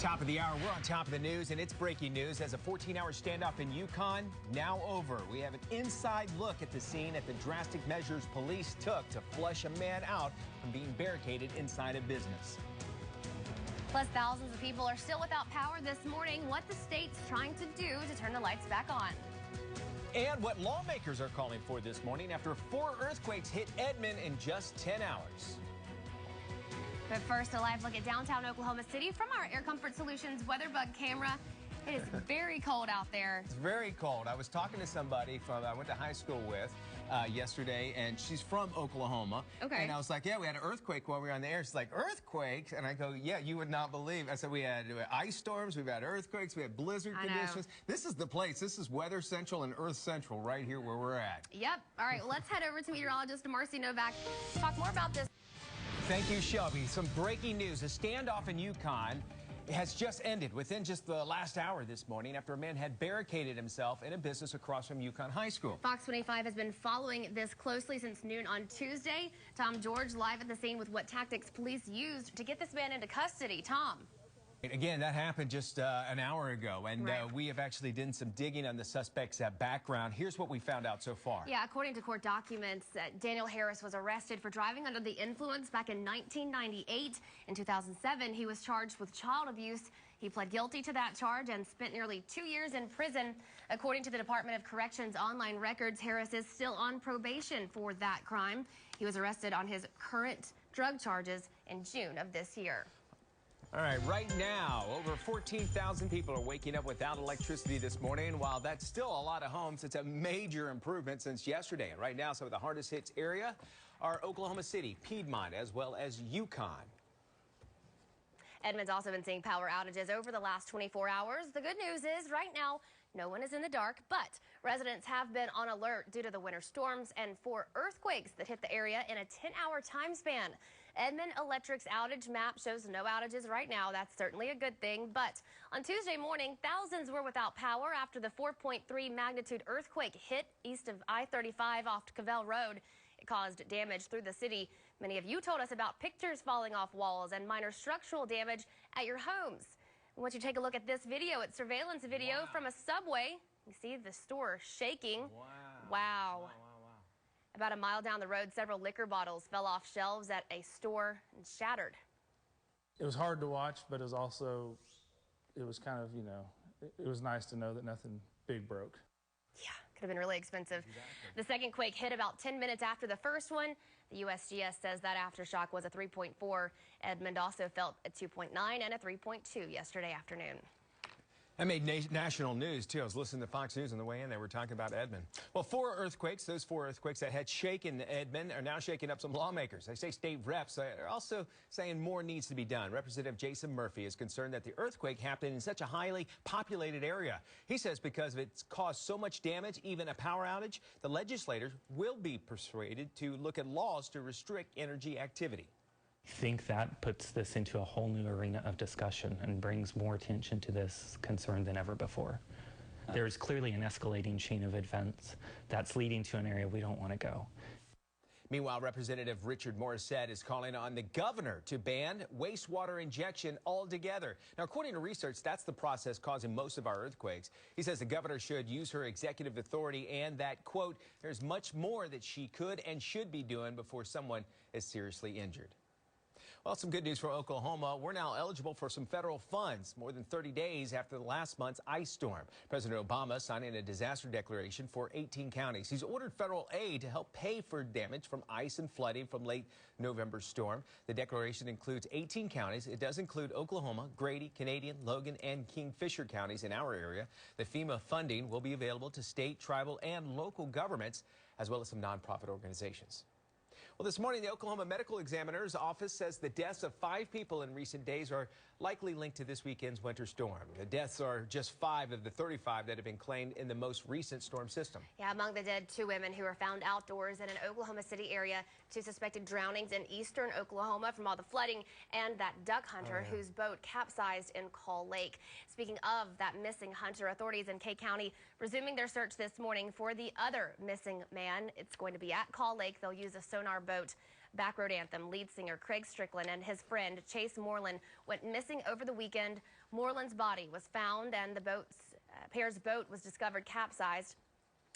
Top of the hour, we're on top of the news, and it's breaking news as a 14-hour standoff in Yukon now over. We have an inside look at the scene at the drastic measures police took to flush a man out from being barricaded inside a business. Plus, thousands of people are still without power this morning. What the state's trying to do to turn the lights back on. And what lawmakers are calling for this morning after 4 earthquakes hit Edmond in just 10 hours. But first, a live look at downtown Oklahoma City from our Air Comfort Solutions WeatherBug camera. It is very cold out there. It's very cold. I was talking to somebody I went to high school with yesterday, and she's from Oklahoma. Okay. And I was like, yeah, we had an earthquake while we were on the air. She's like, earthquakes? And I go, yeah, you would not believe. I said, we had ice storms, we've had earthquakes, we had blizzard conditions. This is the place. This is Weather Central and Earth Central right here where we're at. Yep. All right, let's head over to meteorologist Marcy Novak to talk more about this. Thank you, Shelby. Some breaking news. A standoff in Yukon has just ended within just the last hour this morning after a man had barricaded himself in a business across from Yukon High School. Fox 25 has been following this closely since noon on Tuesday. Tom George live at the scene with what tactics police used to get this man into custody. Tom. Again, that happened just an hour ago, and we have actually done some digging on the suspect's background. Here's what we found out so far. Yeah, according to court documents, Daniel Harris was arrested for driving under the influence back in 1998. In 2007, he was charged with child abuse. He pled guilty to that charge and spent nearly 2 years in prison. According to the Department of Corrections online records, Harris is still on probation for that crime. He was arrested on his current drug charges in June of this year. All right, right now, over 14,000 people are waking up without electricity this morning. While that's still a lot of homes, it's a major improvement since yesterday. And right now, some of the hardest hit area are Oklahoma City, Piedmont, as well as Yukon. Edmond's also been seeing power outages over the last 24 hours. The good news is right now, no one is in the dark, but residents have been on alert due to the winter storms and 4 earthquakes that hit the area in a 10-hour time span. Edmond Electric's outage map shows no outages right now. That's certainly a good thing. But on Tuesday morning, thousands were without power after the 4.3 magnitude earthquake hit east of I-35 off Cavell Road. It caused damage through the city. Many of you told us about pictures falling off walls and minor structural damage at your homes. I want you to take a look at this video. It's surveillance video from a Subway. You see the store shaking. Wow. About a mile down the road, several liquor bottles fell off shelves at a store and shattered. It was hard to watch, but it was also, it was kind of, it was nice to know that nothing big broke. Yeah, could have been really expensive. Exactly. The second quake hit about 10 minutes after the first one. The USGS says that aftershock was a 3.4. Edmond also felt a 2.9 and a 3.2 yesterday afternoon. That made national news, too. I was listening to Fox News on the way in. They were talking about Edmond. Well, 4 earthquakes, those 4 earthquakes that had shaken Edmond are now shaking up some lawmakers. They say state reps are also saying more needs to be done. Representative Jason Murphy is concerned that the earthquake happened in such a highly populated area. He says because it's caused so much damage, even a power outage, the legislators will be persuaded to look at laws to restrict energy activity. I think that puts this into a whole new arena of discussion and brings more attention to this concern than ever before. There's clearly an escalating chain of events that's leading to an area we don't want to go. Meanwhile, Representative Richard Morissette is calling on the governor to ban wastewater injection altogether. Now, according to research, that's the process causing most of our earthquakes. He says the governor should use her executive authority and that, quote, there's much more that she could and should be doing before someone is seriously injured. Well, some good news for Oklahoma. We're now eligible for some federal funds more than 30 days after the last month's ice storm. President Obama signing a disaster declaration for 18 counties. He's ordered federal aid to help pay for damage from ice and flooding from late November storm. The declaration includes 18 counties. It does include Oklahoma, Grady, Canadian, Logan, and Kingfisher counties in our area. The FEMA funding will be available to state, tribal, and local governments, as well as some nonprofit organizations. Well, this morning, the Oklahoma Medical Examiner's Office says the deaths of 5 people in recent days are likely linked to this weekend's winter storm. The deaths are just 5 of the 35 that have been claimed in the most recent storm system. Yeah, among the dead, 2 women who were found outdoors in an Oklahoma City area, 2 suspected drownings in eastern Oklahoma from all the flooding, and that duck hunter whose boat capsized in Call Lake. Speaking of that missing hunter, authorities in Kay County resuming their search this morning for the other missing man. It's going to be at Call Lake. They'll use a sonar boat Backroad Anthem lead singer Craig Strickland and his friend Chase Moreland went missing over the weekend. Moreland's body was found and the pair's boat was discovered capsized.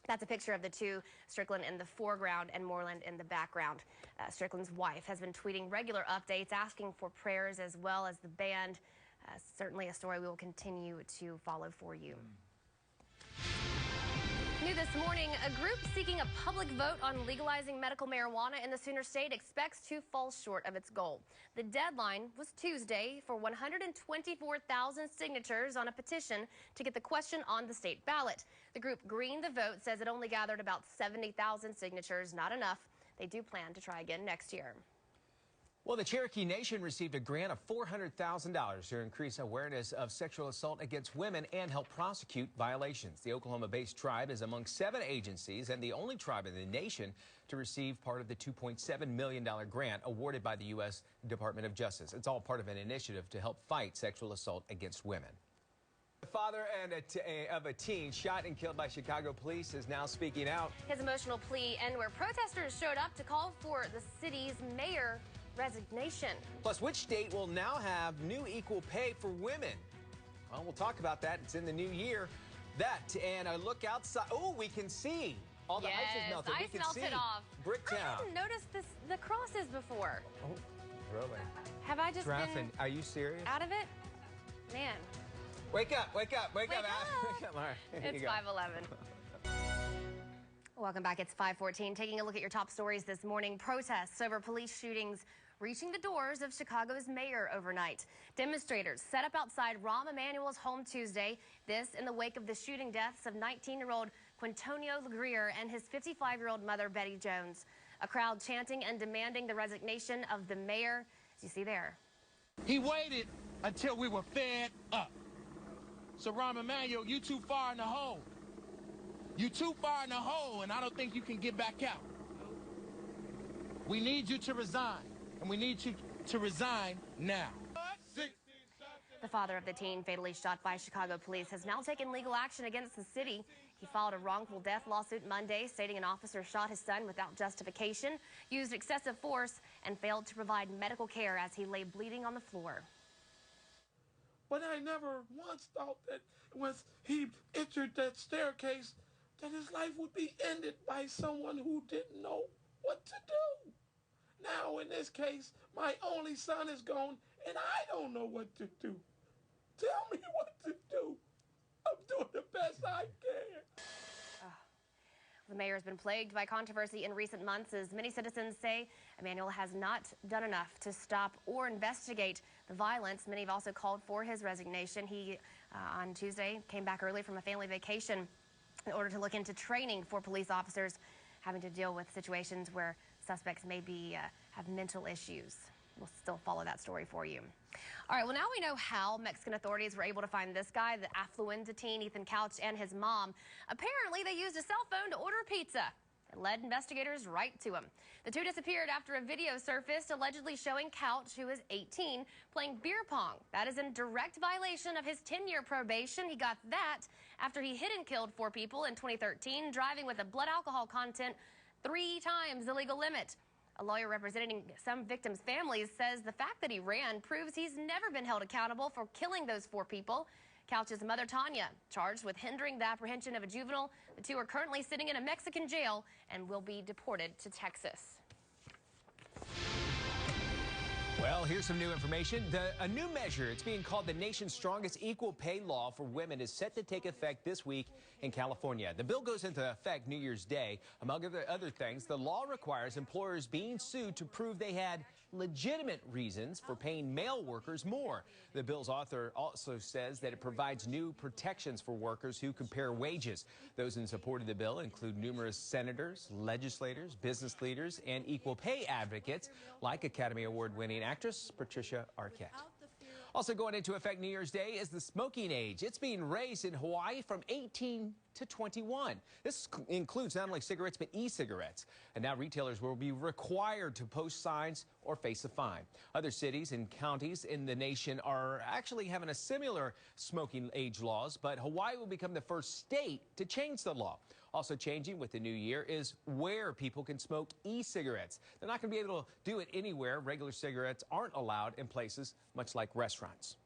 That's a picture of the two, Strickland in the foreground and Moreland in the background. Strickland's wife has been tweeting regular updates, asking for prayers as well as the band. Certainly a story we will continue to follow for you. New this morning, a group seeking a public vote on legalizing medical marijuana in the Sooner State expects to fall short of its goal. The deadline was Tuesday for 124,000 signatures on a petition to get the question on the state ballot. The group Green the Vote says it only gathered about 70,000 signatures, not enough. They do plan to try again next year. Well, the Cherokee Nation received a grant of $400,000 to increase awareness of sexual assault against women and help prosecute violations. The Oklahoma-based tribe is among 7 agencies and the only tribe in the nation to receive part of the $2.7 million grant awarded by the U.S. Department of Justice. It's all part of an initiative to help fight sexual assault against women. The father of a teen shot and killed by Chicago police is now speaking out. His emotional plea and where protesters showed up to call for the city's mayor resignation. Plus, which state will now have new equal pay for women? Well, we'll talk about that. It's in the new year. That and a look outside. Oh, we can see. All the ice is melted. Ice we can melted see off. Bricktown. I hadn't noticed the crosses before. Oh, really? Have I just been Are you serious? out of it? Man. Wake up, wake up, wake up. Wake up. All right, here It's you go. 5:11. Welcome back. It's 5:14. Taking a look at your top stories this morning. Protests over police shootings reaching the doors of Chicago's mayor overnight. Demonstrators set up outside Rahm Emanuel's home Tuesday. This in the wake of the shooting deaths of 19-year-old Quintonio Legrier and his 55-year-old mother, Betty Jones. A crowd chanting and demanding the resignation of the mayor, as you see there. He waited until we were fed up. So Rahm Emanuel, you too far in the hole. You too far in the hole, and I don't think you can get back out. We need you to resign, and we need you to resign now. The father of the teen fatally shot by Chicago police has now taken legal action against the city. He filed a wrongful death lawsuit Monday, stating an officer shot his son without justification, used excessive force, and failed to provide medical care as he lay bleeding on the floor. But I never once thought that once he entered that staircase, that his life would be ended by someone who didn't know what to do. Now, in this case, my only son is gone, and I don't know what to do. Tell me what to do. I'm doing the best I can. The mayor has been plagued by controversy in recent months as many citizens say Emanuel has not done enough to stop or investigate the violence. Many have also called for his resignation. He, on Tuesday, came back early from a family vacation in order to look into training for police officers having to deal with situations where suspects may have mental issues. We'll still follow that story for you. All right, well, now we know how Mexican authorities were able to find this guy, the affluent teen Ethan Couch, and his mom. Apparently, they used a cell phone to order pizza. It led investigators right to him. The two disappeared after a video surfaced allegedly showing Couch, who is 18, playing beer pong. That is in direct violation of his 10-year probation. He got that after he hit and killed 4 people in 2013, driving with a blood alcohol content 3 times the legal limit. A lawyer representing some victims' families says the fact that he ran proves he's never been held accountable for killing those 4 people. Couch's mother, Tanya, charged with hindering the apprehension of a juvenile. The 2 are currently sitting in a Mexican jail and will be deported to Texas. Well, here's some new information. A new measure, it's being called the nation's strongest equal pay law for women, is set to take effect this week in California. The bill goes into effect New Year's Day. Among other things, the law requires employers being sued to prove they had legitimate reasons for paying male workers more. The bill's author also says that it provides new protections for workers who compare wages. Those in support of the bill include numerous senators, legislators, business leaders, and equal pay advocates like Academy Award-winning actress Patricia Arquette. Also going into effect New Year's Day is the smoking age. It's being raised in Hawaii from 18 to 21. This includes not only cigarettes, but e-cigarettes. And now retailers will be required to post signs or face a fine. Other cities and counties in the nation are actually having a similar smoking age laws, but Hawaii will become the first state to change the law. Also changing with the new year is where people can smoke e-cigarettes. They're not going to be able to do it anywhere. Regular cigarettes aren't allowed in places much like restaurants.